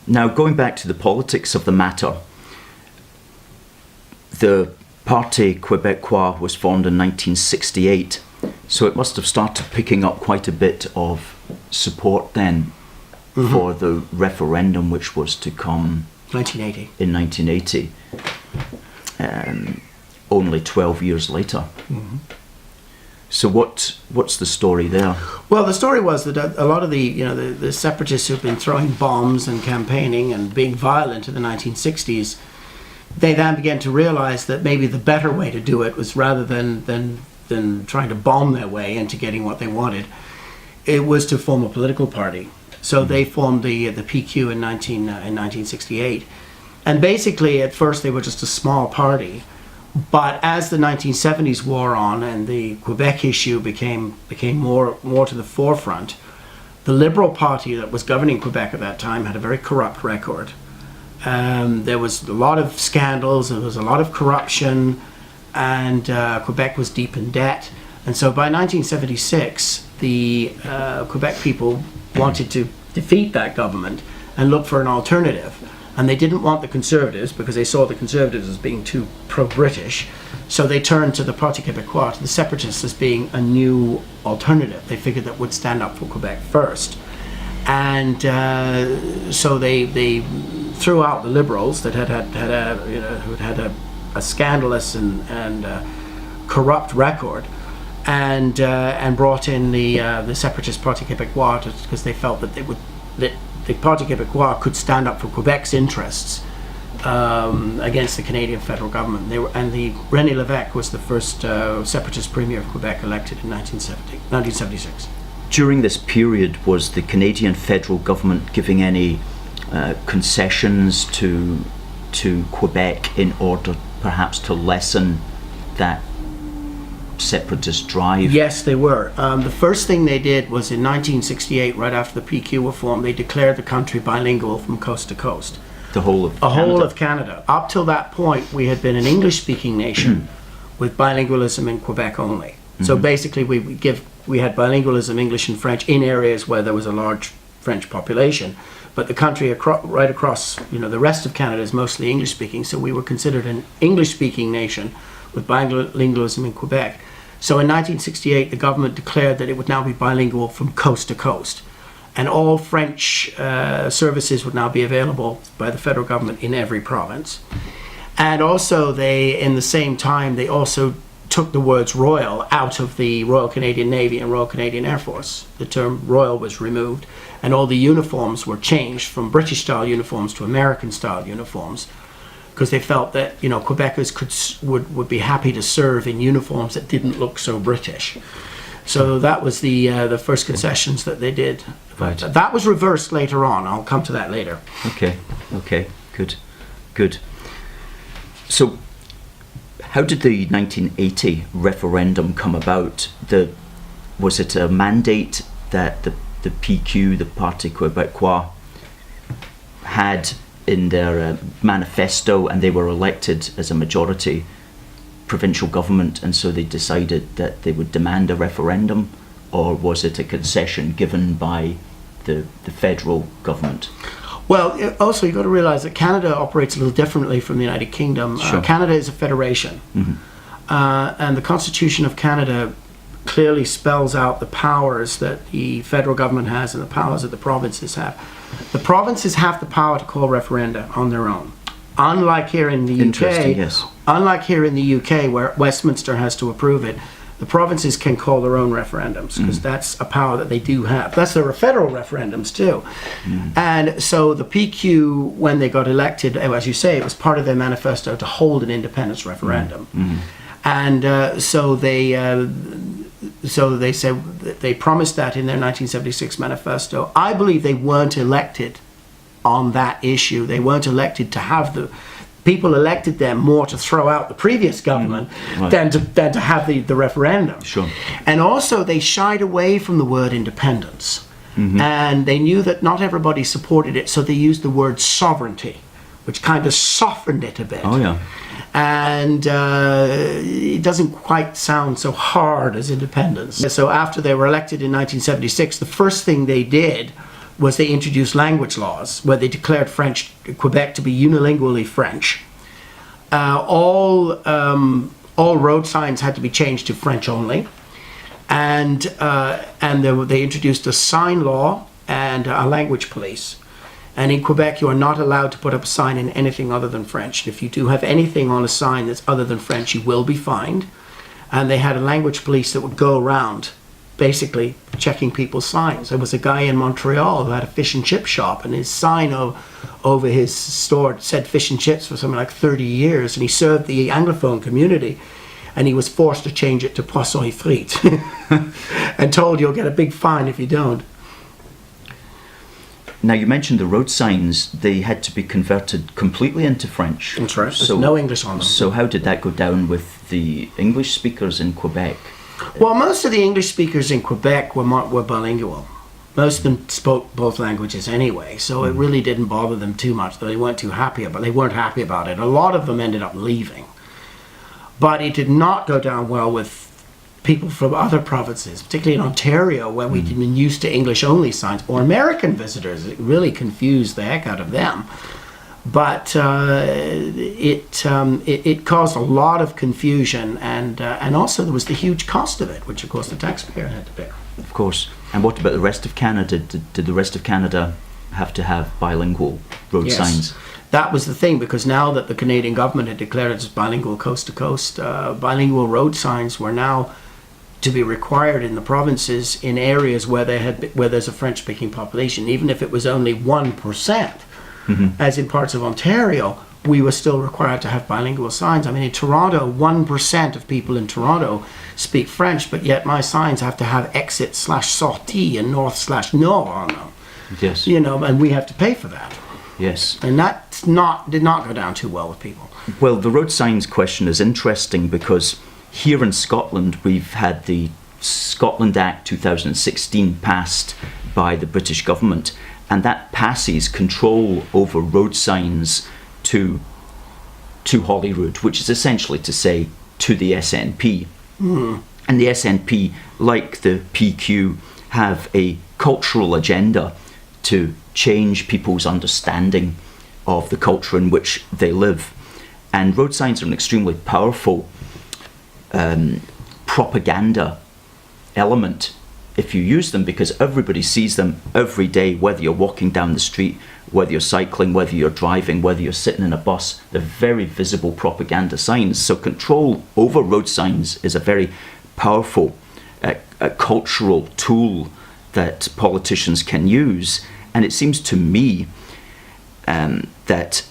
Now, going back to the politics of the matter, the Parti Quebecois was formed in 1968, so it must have started picking up quite a bit of support then for the referendum which was to come 1980. In 1980, only 12 years later. So what's the story there? Well, the story was that a lot of the separatists who've been throwing bombs and campaigning and being violent in the 1960s, they then began to realize that maybe the better way to do it was, rather than trying to bomb their way into getting what they wanted, it was to form a political party. So they formed the PQ in 1968, and basically at first they were just a small party. But as the 1970s wore on and the Quebec issue became more to the forefront, the Liberal Party that was governing Quebec at that time had a very corrupt record. There was a lot of scandals, there was a lot of corruption, and Quebec was deep in debt. And so by 1976, the Quebec people wanted to defeat that government and look for an alternative. And they didn't want the Conservatives because they saw the Conservatives as being too pro-British. So they turned to the Parti Quebecois, to the Separatists, as being a new alternative. They figured that would stand up for Quebec first. And so they threw out the Liberals that had a scandalous and corrupt record, and brought in the Separatist Parti Quebecois because they felt that the Parti Quebecois could stand up for Quebec's interests against the Canadian federal government. René Lévesque was the first separatist premier of Quebec elected in 1976. During this period, was the Canadian federal government giving any concessions to Quebec in order perhaps to lessen that separatist drive? Yes, they were. The first thing they did was in 1968, right after the PQ were formed, they declared the country bilingual from coast to coast. The whole of Canada? The whole of Canada. Up till that point, we had been an English-speaking nation with bilingualism in Quebec only. So basically, we had bilingualism, English and French, in areas where there was a large French population. But the country right across, the rest of Canada is mostly English-speaking, so we were considered an English-speaking nation with bilingualism in Quebec. So in 1968, the government declared that it would now be bilingual from coast to coast. And all French services would now be available by the federal government in every province. And also in the same time, they also took the words royal out of the Royal Canadian Navy and Royal Canadian Air Force. The term royal was removed, and all the uniforms were changed from British-style uniforms to American-style uniforms, because they felt that Quebecers would be happy to serve in uniforms that didn't look so British. So that was the first concessions that they did. Right. That was reversed later on. I'll come to that later. Okay, good. So how did the 1980 referendum come about? Was it a mandate that the PQ, the Parti Quebecois, had in their manifesto, and they were elected as a majority provincial government, and so they decided that they would demand a referendum? Or was it a concession given by the federal government? Well, also you've got to realize that Canada operates a little differently from the United Kingdom. Sure. Canada is a federation, and the Constitution of Canada clearly spells out the powers that the federal government has and the powers that the provinces have. The provinces have the power to call referenda on their own. Unlike here in the UK, yes. Where Westminster has to approve it, the provinces can call their own referendums, because that's a power that they do have. That's their federal referendums too. And so the PQ, when they got elected, as you say, it was part of their manifesto to hold an independence referendum. And so they said, they promised that in their 1976 manifesto. I believe they weren't elected on that issue. They weren't elected to have the people elected them more to throw out the previous government than to have the referendum. Sure. And also they shied away from the word independence. And they knew that not everybody supported it, so they used the word sovereignty, which kind of softened it a bit. Oh yeah. And it doesn't quite sound so hard as independence. So after they were elected in 1976, the first thing they did was they introduced language laws where they declared Quebec to be unilingually French. All road signs had to be changed to French only, and they introduced a sign law and a language police. And in Quebec, you are not allowed to put up a sign in anything other than French. And if you do have anything on a sign that's other than French, you will be fined. And they had a language police that would go around basically checking people's signs. There was a guy in Montreal who had a fish and chip shop, and his sign over his store said fish and chips for something like 30 years, and he served the Anglophone community, and he was forced to change it to poisson et frites and told you'll get a big fine if you don't. Now, you mentioned the road signs. They had to be converted completely into French. That's right. There's no English on them. So how did that go down with the English speakers in Quebec? Well, most of the English speakers in Quebec were bilingual. Most of them spoke both languages anyway, so it really didn't bother them too much. They weren't happy about it. A lot of them ended up leaving. But it did not go down well with people from other provinces, particularly in Ontario, where we'd been used to English-only signs, or American visitors. It really confused the heck out of them. But it caused a lot of confusion, and also there was the huge cost of it, which of course the taxpayer had to bear. Of course. And what about the rest of Canada? Did the rest of Canada have to have bilingual road signs? That was the thing, because now that the Canadian government had declared it as bilingual coast to coast, bilingual road signs were now to be required in the provinces in areas where there's a French-speaking population, even if it was only 1%. As in parts of Ontario, we were still required to have bilingual signs. I mean, in Toronto, 1% of people in Toronto speak French, but yet my signs have to have exit/sortie and north/nord on them. Yes. And we have to pay for that. Yes. And that did not go down too well with people. Well, the road signs question is interesting because here in Scotland, we've had the Scotland Act 2016 passed by the British government, and that passes control over road signs to Holyrood, which is essentially to say to the SNP. And the SNP, like the PQ, have a cultural agenda to change people's understanding of the culture in which they live. And road signs are an extremely powerful propaganda element if you use them, because everybody sees them every day, whether you're walking down the street, whether you're cycling, whether you're driving, whether you're sitting in a bus. They're very visible propaganda signs. So control over road signs is a very powerful cultural tool that politicians can use. And it seems to me that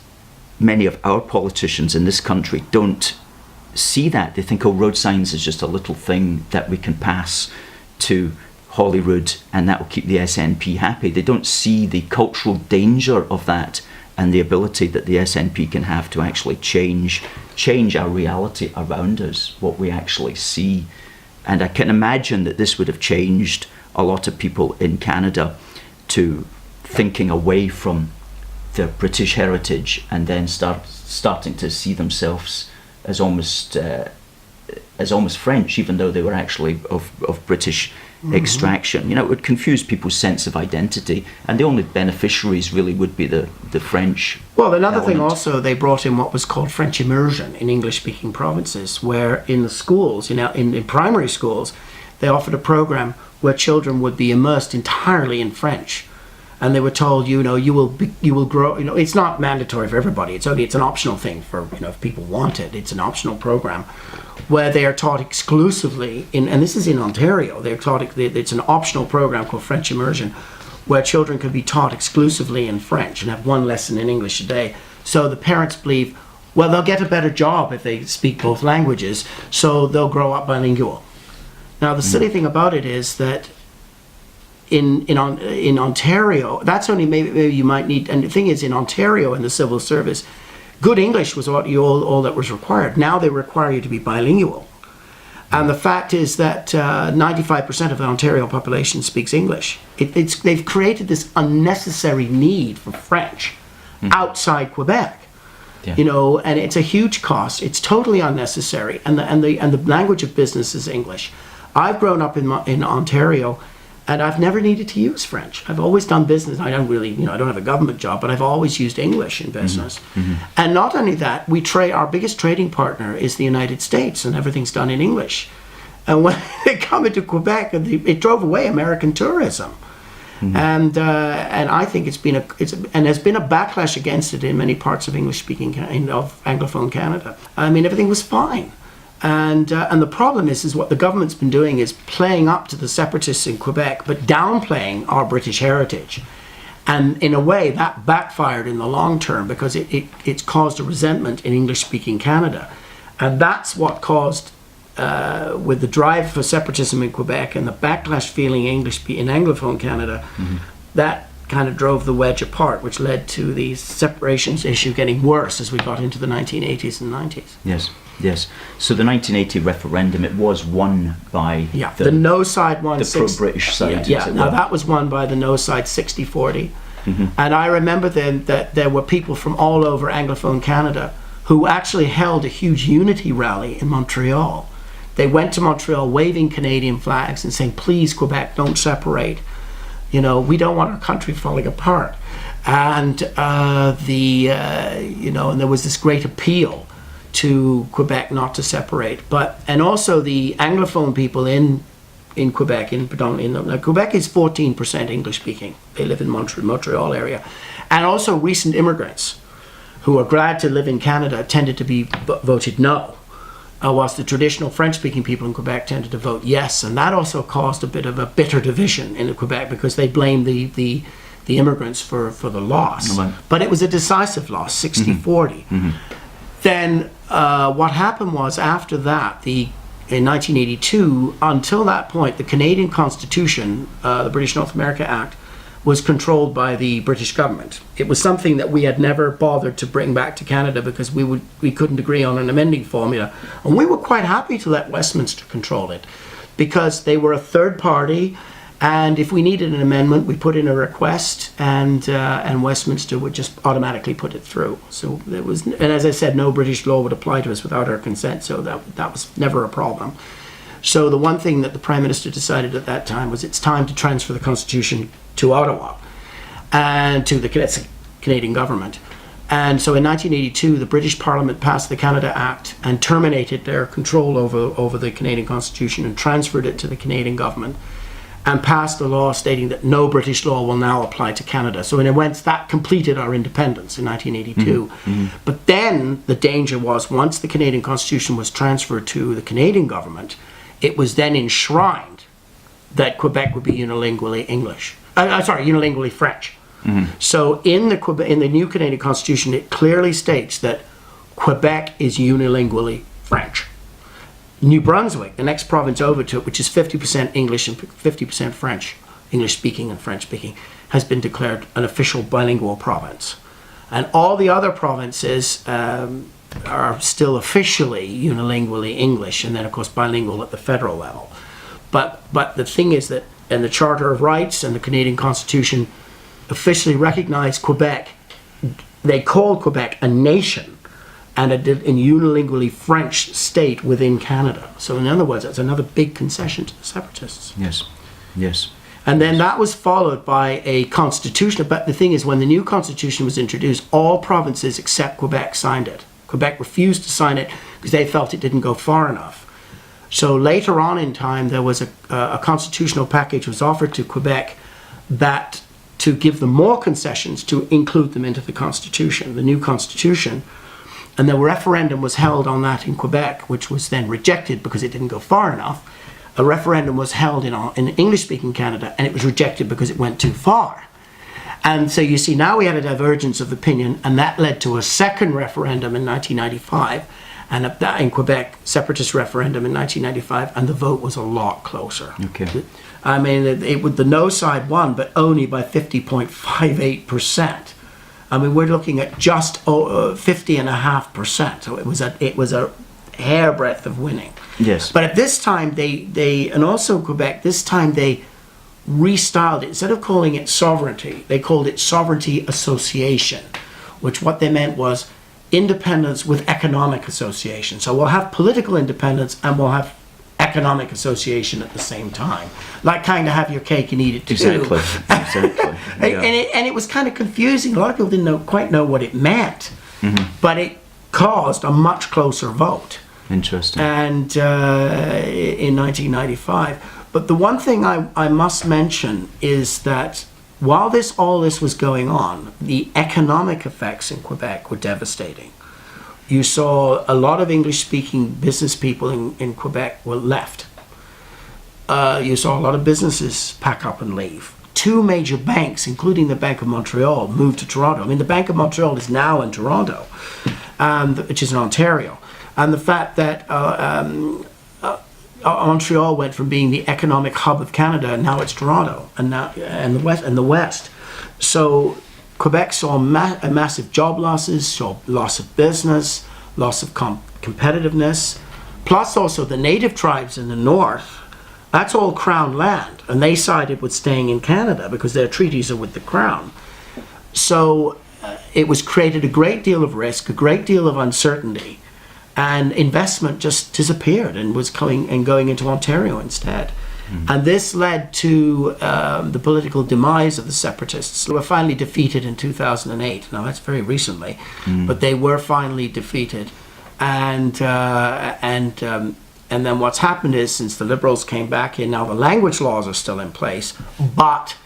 many of our politicians in this country don't see that. They think, road signs is just a little thing that we can pass to Holyrood and that will keep the SNP happy. They don't see the cultural danger of that and the ability that the SNP can have to actually change our reality around us, what we actually see. And I can imagine that this would have changed a lot of people in Canada to thinking away from their British heritage and then starting to see themselves as almost French, even though they were actually of British extraction. It would confuse people's sense of identity, and the only beneficiaries really would be the French. Well, another thing also, they brought in what was called French immersion in English-speaking provinces, where in the schools, in primary schools, they offered a program where children would be immersed entirely in French. And they were told, you will grow. It's not mandatory for everybody. It's an optional thing for if people want it. It's an optional program where they are taught exclusively and this is in Ontario. They're taught. It's an optional program called French immersion, where children can be taught exclusively in French and have one lesson in English a day. So the parents believe, well, they'll get a better job if they speak both languages, so they'll grow up bilingual. Now, the silly thing about it is that in Ontario, that's only maybe you might need. And the thing is, in Ontario, in the civil service, good English was all that was required. Now they require you to be bilingual. And the fact is that 95% of the Ontario population speaks English. They've created this unnecessary need for French outside Quebec. Yeah. And it's a huge cost. It's totally unnecessary. And the language of business is English. I've grown up in Ontario, And I've never needed to use French. I've always done business. I don't really, I don't have a government job, but I've always used English in business. And not only that, our biggest trading partner is the United States, and everything's done in English. And when they come into Quebec, it drove away American tourism. And I think there's been a backlash against it in many parts of English-speaking of Anglophone Canada. I mean, everything was fine. And the problem is what the government's been doing is playing up to the separatists in Quebec, but downplaying our British heritage. And in a way, that backfired in the long term because it's caused a resentment in English-speaking Canada. And that's what caused, with the drive for separatism in Quebec and the backlash feeling in Anglophone Canada, that kind of drove the wedge apart, which led to the separations issue getting worse as we got into the 1980s and 90s. Yes. So the 1980 referendum, it was won by the no side won. The pro-British side. Now that was won by the no side 60-40. And I remember then that there were people from all over Anglophone Canada who actually held a huge unity rally in Montreal. They went to Montreal waving Canadian flags and saying, please, Quebec, don't separate. We don't want our country falling apart. And and there was this great appeal to Quebec not to separate. And also the Anglophone people in Quebec, Quebec is 14% English speaking. They live in Montreal area. And also recent immigrants who are glad to live in Canada tended to be voted no. Whilst the traditional French-speaking people in Quebec tended to vote yes, and that also caused a bit of a bitter division in Quebec because they blamed the immigrants for the loss. But it was a decisive loss, 60-40. Then what happened was after that, in 1982, until that point, the Canadian Constitution, the British North America Act, was controlled by the British government. It was something that we had never bothered to bring back to Canada because we couldn't agree on an amending formula. And we were quite happy to let Westminster control it because they were a third party, and if we needed an amendment, we put in a request, and Westminster would just automatically put it through. So there was, and as I said, no British law would apply to us without our consent, so that was never a problem. So the one thing that the Prime Minister decided at that time was it's time to transfer the Constitution to Ottawa and to the Canadian government. And so in 1982, the British Parliament passed the Canada Act and terminated their control over the Canadian Constitution and transferred it to the Canadian government and passed a law stating that no British law will now apply to Canada. So in a sense, that completed our independence in 1982. But then the danger was once the Canadian Constitution was transferred to the Canadian government, it was then enshrined that Quebec would be unilingually unilingually French. So in the new Canadian Constitution, it clearly states that Quebec is unilingually French. New Brunswick, the next province over to it, which is 50% English and 50% French, English speaking and French speaking, has been declared an official bilingual province. And all the other provinces are still officially unilingually English, and then of course bilingual at the federal level. But the thing is that, and the Charter of Rights and the Canadian Constitution officially recognize Quebec. They call Quebec a nation and a unilingually French state within Canada. So in other words, that's another big concession to the separatists. Yes. And then that was followed by a constitution. But the thing is, when the new constitution was introduced, all provinces except Quebec signed it. Quebec refused to sign it because they felt it didn't go far enough. So later on in time, there was a constitutional package was offered to Quebec that to give them more concessions to include them into the constitution, the new constitution. And the referendum was held on that in Quebec, which was then rejected because it didn't go far enough. A referendum was held in English-speaking Canada, and it was rejected because it went too far. And so you see, now we had a divergence of opinion, and that led to a second referendum in 1995, and in Quebec, separatist referendum in 1995, and the vote was a lot closer. Okay. I mean, the no side won, but only by 50.58%. I mean, we're looking at just 50.5%. So it was a hairbreadth of winning. Yes. But at this time, they and also Quebec, this time they restyled it. Instead of calling it sovereignty, they called it sovereignty association, which what they meant was independence with economic association. So we'll have political independence and we'll have economic association at the same time. Like kind of have your cake and eat it too. Exactly. Exactly. Yeah. And it was kind of confusing. A lot of people didn't quite know what it meant, but it caused a much closer vote. Interesting. And in 1995. But the one thing I must mention is that while all this was going on, the economic effects in Quebec were devastating. You saw a lot of English-speaking business people in Quebec were left. You saw a lot of businesses pack up and leave. 2 major banks, including the Bank of Montreal, moved to Toronto. I mean, the Bank of Montreal is now in Toronto, which is in Ontario. And the fact that Montreal went from being the economic hub of Canada, and now it's Toronto, and the West. So Quebec saw massive job losses, saw loss of business, loss of competitiveness, plus also the native tribes in the north. That's all Crown land, and they sided with staying in Canada because their treaties are with the Crown. So it was created a great deal of risk, a great deal of uncertainty, and investment just disappeared and was going into Ontario instead. And this led to the political demise of the Separatists. They were finally defeated in 2008. Now that's very recently, but they were finally defeated. And then what's happened is, since the Liberals came back in, now the language laws are still in place, but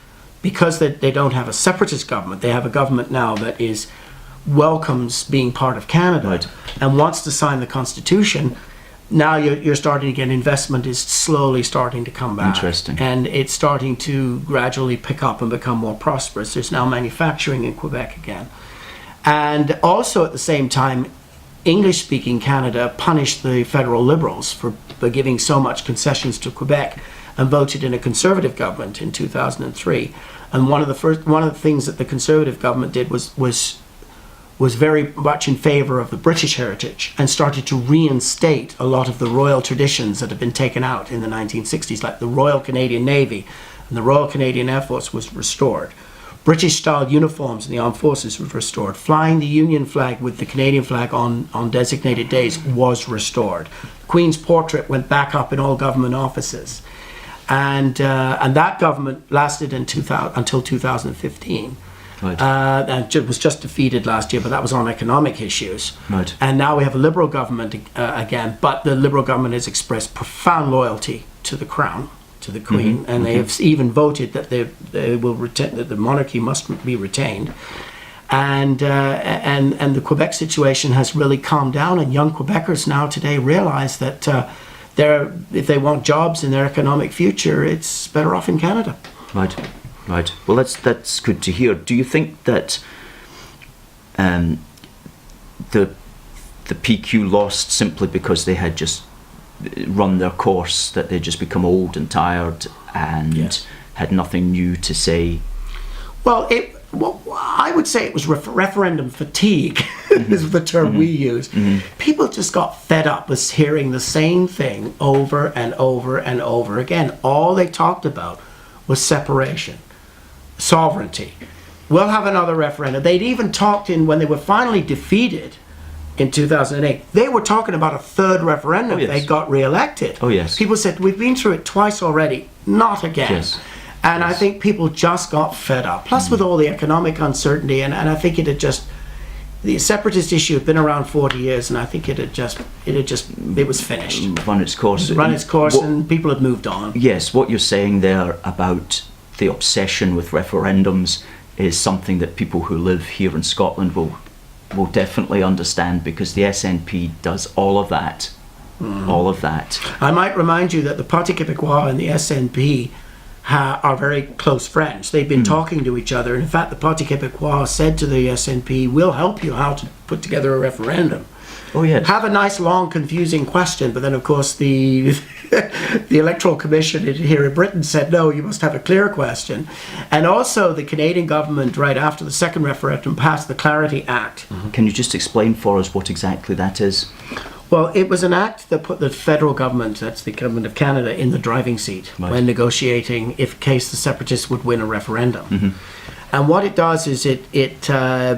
because they don't have a separatist government, they have a government now that welcomes being part of Canada, right, and wants to sign the Constitution. Now you're starting to get investment is slowly starting to come back. Interesting. And it's starting to gradually pick up and become more prosperous. There's now manufacturing in Quebec again. And also at the same time, English-speaking Canada punished the federal Liberals for giving so much concessions to Quebec and voted in a Conservative government in 2003. And one of the things that the Conservative government did was very much in favor of the British heritage and started to reinstate a lot of the royal traditions that had been taken out in the 1960s, like the Royal Canadian Navy and the Royal Canadian Air Force was restored. British-style uniforms in the armed forces was restored. Flying the Union flag with the Canadian flag on designated days was restored. The Queen's portrait went back up in all government offices. And that government lasted until 2015. Right. And it was just defeated last year, but that was on economic issues. Right. And now we have a Liberal government again, but the Liberal government has expressed profound loyalty to the Crown, to the Queen, and they have even voted that they will retain, that the monarchy must be retained. And the Quebec situation has really calmed down, and young Quebecers now today realize that if they want jobs in their economic future, it's better off in Canada. Right. Right. Well, that's good to hear. Do you think that the PQ lost simply because they had just run their course, that they'd just become old and tired and had nothing new to say? Well, I would say it was referendum fatigue is the term we use. People just got fed up with hearing the same thing over and over and over again. All they talked about was separation, sovereignty. We'll have another referendum. They'd even talked when they were finally defeated in 2008, they were talking about a third referendum. Oh, yes. They got re-elected. Oh, yes. People said, we've been through it twice already, not again. Yes. And I think people just got fed up. Plus with all the economic uncertainty, and I think the separatist issue had been around 40 years, and I think it was finished. Run its course. And people had moved on. Yes, what you're saying there about the obsession with referendums is something that people who live here in Scotland will definitely understand, because the SNP does all of that. All of that. I might remind you that the Parti Quebecois and the SNP are very close friends. They've been talking to each other. In fact, the Parti Quebecois said to the SNP, we'll help you how to put together a referendum. Oh, yes. Have a nice, long, confusing question, but then, of course, the Electoral Commission here in Britain said, no, you must have a clear question. And also, the Canadian government, right after the second referendum, passed the Clarity Act. Can you just explain for us what exactly that is? Well, it was an act that put the federal government, that's the government of Canada, in the driving seat when negotiating in case the Separatists would win a referendum. And what it does is it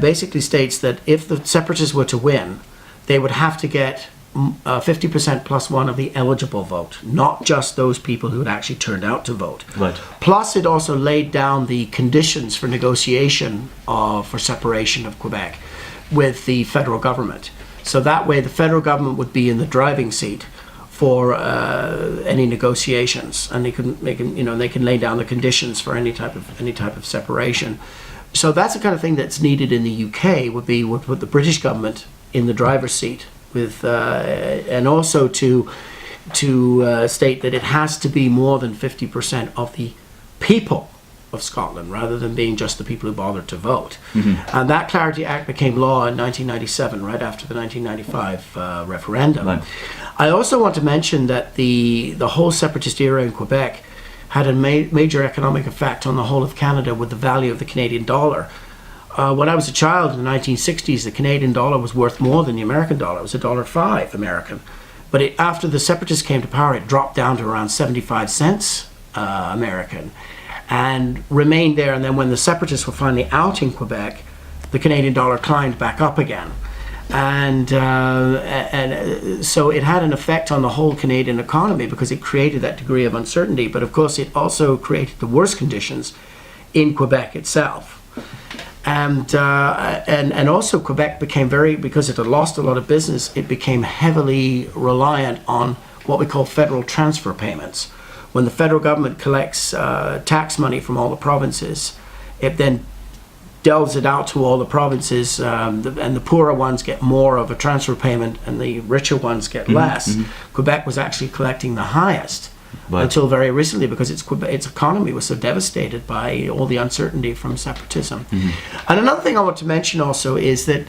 basically states that if the Separatists were to win, they would have to get 50% plus one of the eligible vote, not just those people who had actually turned out to vote. Right. Plus, it also laid down the conditions for negotiation for separation of Quebec with the federal government. So that way, the federal government would be in the driving seat for any negotiations, and they can lay down the conditions for any type of separation. So that's the kind of thing that's needed in the UK. Would put the British government in the driver's seat with, and also to state that it has to be more than 50% of the people of Scotland, rather than being just the people who bothered to vote. Mm-hmm. And that Clarity Act became law in 1997, right after the 1995 referendum. Right. I also want to mention that the whole separatist era in Quebec had a major economic effect on the whole of Canada with the value of the Canadian dollar. When I was a child in the 1960s, the Canadian dollar was worth more than the American dollar. It was $1.05 American. But after the separatists came to power, it dropped down to around 75 cents American, and remained there. And then when the separatists were finally out in Quebec, the Canadian dollar climbed back up again. And so it had an effect on the whole Canadian economy because it created that degree of uncertainty. But of course, it also created the worst conditions in Quebec itself. And also Quebec became because it had lost a lot of business, it became heavily reliant on what we call federal transfer payments. When the federal government collects tax money from all the provinces, it then delves it out to all the provinces, and the poorer ones get more of a transfer payment and the richer ones get less. Mm-hmm. Quebec was actually collecting the highest until very recently, because its economy was so devastated by all the uncertainty from separatism. Mm-hmm. And another thing I want to mention also is that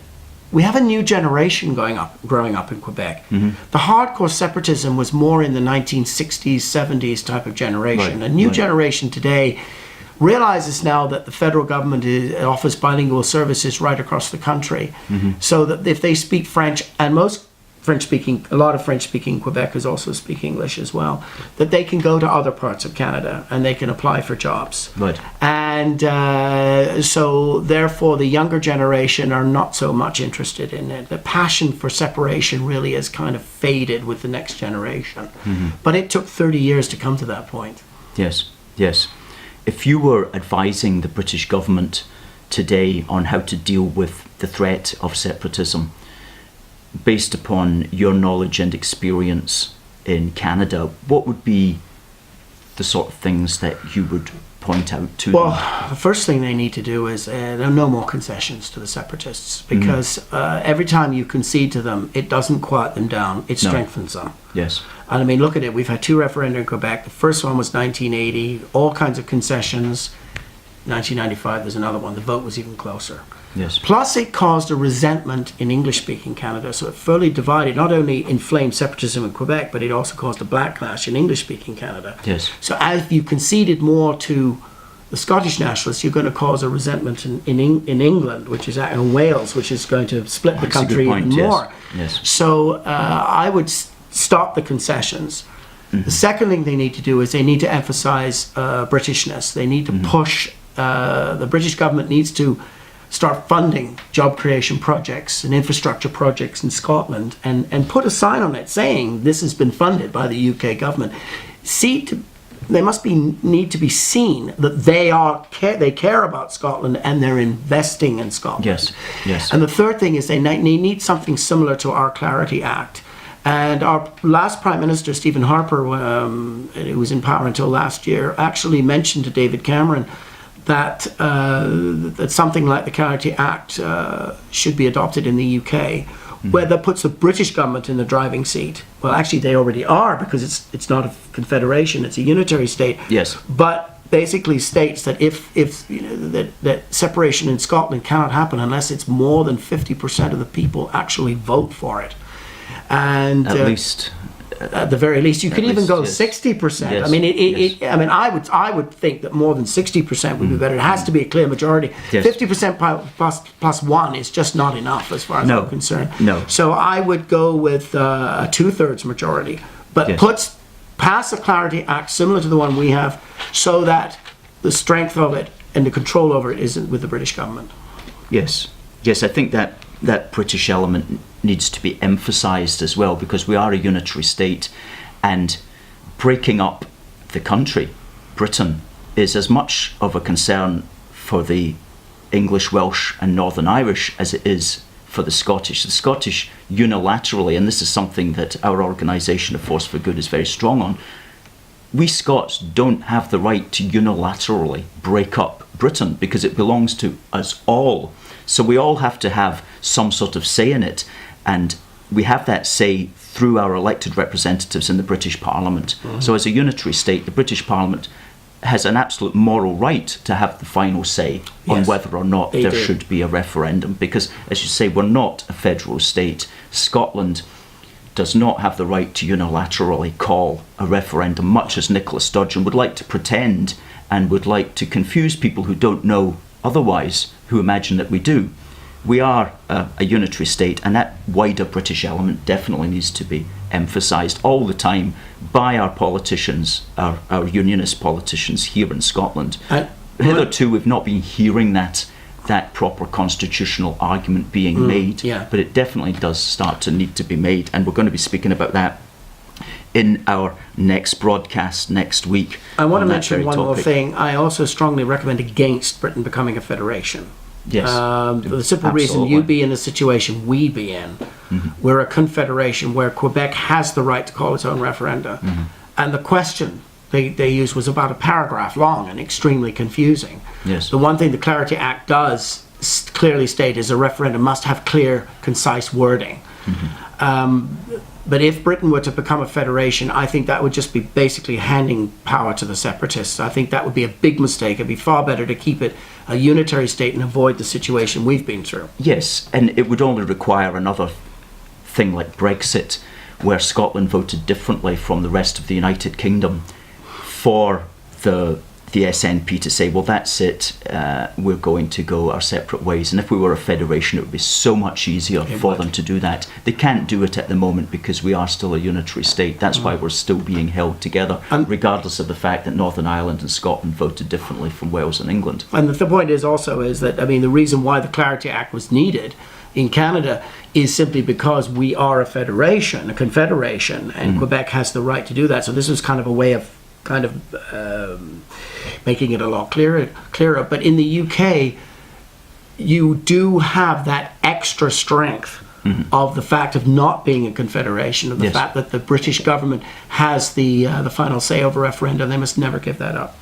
we have a new generation growing up in Quebec. Mm-hmm. The hardcore separatism was more in the 1960s, 70s type of generation. Right. A new generation today realizes now that the federal government offers bilingual services right across the country. Mm-hmm. So that if they speak French, and a lot of French-speaking Quebecers also speak English as well, that they can go to other parts of Canada and they can apply for jobs. Right. And so therefore the younger generation are not so much interested in it. The passion for separation really has kind of faded with the next generation. Mm-hmm. But it took 30 years to come to that point. Yes, yes. If you were advising the British government today on how to deal with the threat of separatism, based upon your knowledge and experience in Canada, what would be the sort of things that you would point out to them? Well, the first thing they need to do is there are no more concessions to the separatists, because every time you concede to them, it doesn't quiet them down, it strengthens them. Yes. And I mean, look at it, we've had 2 referenda in Quebec. The first one was 1980, all kinds of concessions. 1995, there's another one. The vote was even closer. Yes. Plus, it caused a resentment in English-speaking Canada, so it further divided, not only inflamed separatism in Quebec, but it also caused a backlash in English-speaking Canada. Yes. So as you conceded more to the Scottish nationalists, you're going to cause a resentment in England, which is in Wales, which is going to split the country even more. Yes. So I would stop the concessions. Mm-hmm. The second thing they need to do is they need to emphasize Britishness. They need to push, the British government needs to start funding job creation projects and infrastructure projects in Scotland, and put a sign on it saying this has been funded by the UK government. They must need to be seen that they care about Scotland and they're investing in Scotland. Yes, yes. And the third thing is they need something similar to our Clarity Act. And our last Prime Minister, Stephen Harper, who was in power until last year, actually mentioned to David Cameron that something like the Clarity Act should be adopted in the UK, where that puts the British government in the driving seat. Well, actually, they already are, because it's not a confederation; it's a unitary state. Yes. But basically states that if that separation in Scotland cannot happen unless it's more than 50% of the people actually vote for it, and at least. At the very least, you could even go 60%. Yes. I mean, I would think that more than 60% would be better. It has to be a clear majority. Yes. 50% plus one is just not enough, as far as I'm concerned. No. So I would go with a 2/3 majority, but pass a Clarity Act similar to the one we have, so that the strength of it and the control over it isn't with the British government. Yes. Yes, I think that that British element needs to be emphasised as well, because we are a unitary state, and breaking up the country, Britain, is as much of a concern for the English, Welsh and Northern Irish as it is for the Scottish. The Scottish unilaterally, and this is something that our organisation, A Force for Good, is very strong on, we Scots don't have the right to unilaterally break up Britain because it belongs to us all. So we all have to have some sort of say in it, and we have that say through our elected representatives in the British Parliament. So as a unitary state, the British Parliament has an absolute moral right to have the final say on whether or not there should be a referendum, because, as you say, we're not a federal state. Scotland does not have the right to unilaterally call a referendum, much as Nicola Sturgeon would like to pretend and would like to confuse people who don't know otherwise, who imagine that we do. We are a unitary state, and that wider British element definitely needs to be emphasised all the time by our politicians, our unionist politicians here in Scotland. Hitherto, we've not been hearing that proper constitutional argument being made, but it definitely does start to need to be made, and we're going to be speaking about that in our next broadcast next week. I want to mention one more thing. I also strongly recommend against Britain becoming a federation. Yes. The simple reason you be in the situation we be in, we're a confederation where Quebec has the right to call its own referenda, and the question they used was about a paragraph long and extremely confusing. Yes. The one thing the Clarity Act does clearly state is a referendum must have clear, concise wording. But if Britain were to become a federation, I think that would just be basically handing power to the Separatists. I think that would be a big mistake. It'd be far better to keep it a unitary state and avoid the situation we've been through. Yes, and it would only require another thing like Brexit, where Scotland voted differently from the rest of the United Kingdom, for the SNP to say, well, that's it, we're going to go our separate ways. And if we were a federation, it would be so much easier for them to do that. They can't do it at the moment because we are still a unitary state. That's why we're still being held together, regardless of the fact that Northern Ireland and Scotland voted differently from Wales and England. And the point is that, I mean, the reason why the Clarity Act was needed in Canada is simply because we are a federation, a confederation, and Quebec has the right to do that. So this was kind of a way of making it a lot clearer. But in the UK, you do have that extra strength of the fact of not being a confederation, of the fact that the British government has the final say over referendum. They must never give that up.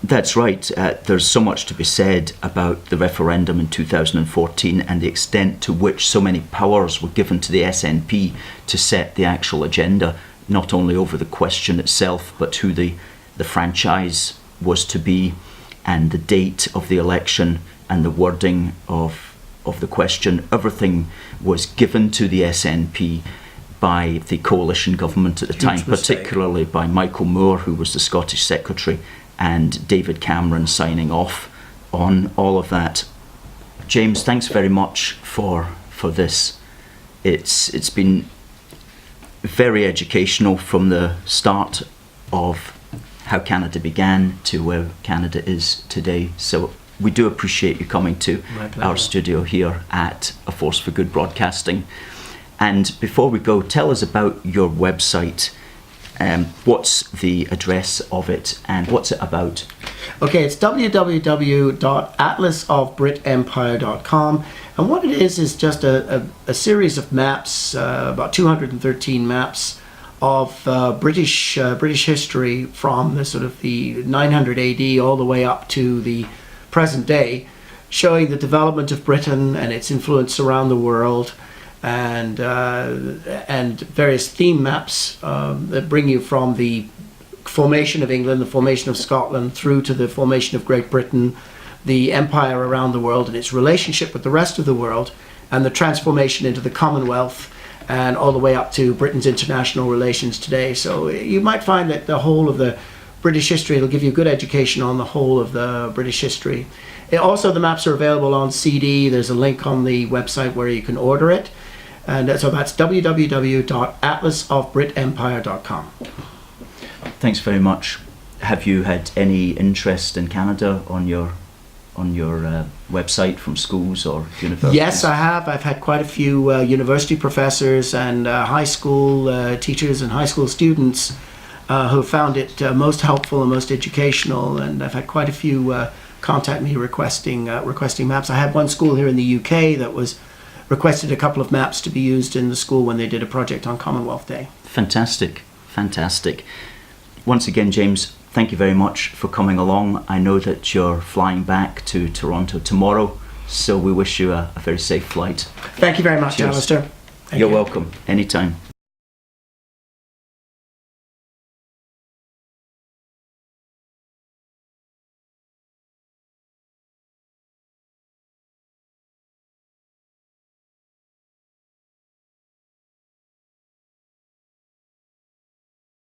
That's right. There's so much to be said about the referendum in 2014 and the extent to which so many powers were given to the SNP to set the actual agenda, not only over the question itself, but who the franchise was to be, and the date of the election, and the wording of the question. Everything was given to the SNP by the coalition government at the time, particularly by Michael Moore, who was the Scottish Secretary, and David Cameron signing off on all of that. James, thanks very much for this. It's been very educational from the start of how Canada began to where Canada is today. So we do appreciate you coming to our studio here at A Force for Good Broadcasting. And before we go, tell us about your website. What's the address of it and what's it about? Okay, it's www.atlasofbritempire.com, and what it is just a series of maps, about 213 maps of British history from the sort of the 900 AD all the way up to the present day, showing the development of Britain and its influence around the world, and various theme maps that bring you from the formation of England, the formation of Scotland, through to the formation of Great Britain, the empire around the world and its relationship with the rest of the world, and the transformation into the Commonwealth, and all the way up to Britain's international relations today. So you might find that the whole of the British history, it'll give you a good education on the whole of the British history. Also, the maps are available on CD. There's a link on the website where you can order it. And so that's www.atlasofbritempire.com. Thanks very much. Have you had any interest in Canada on your on your website from schools or universities? Yes, I have. I've had quite a few university professors and high school teachers and high school students who found it most helpful and most educational, and I've had quite a few contact me requesting maps. I had one school here in the UK that was requested a couple of maps to be used in the school when they did a project on Commonwealth Day. Fantastic, fantastic. Once again, James, thank you very much for coming along. I know that you're flying back to Toronto tomorrow, so we wish you a very safe flight. Thank you very much, Cheers. Alistair. Thank You're you. welcome, anytime.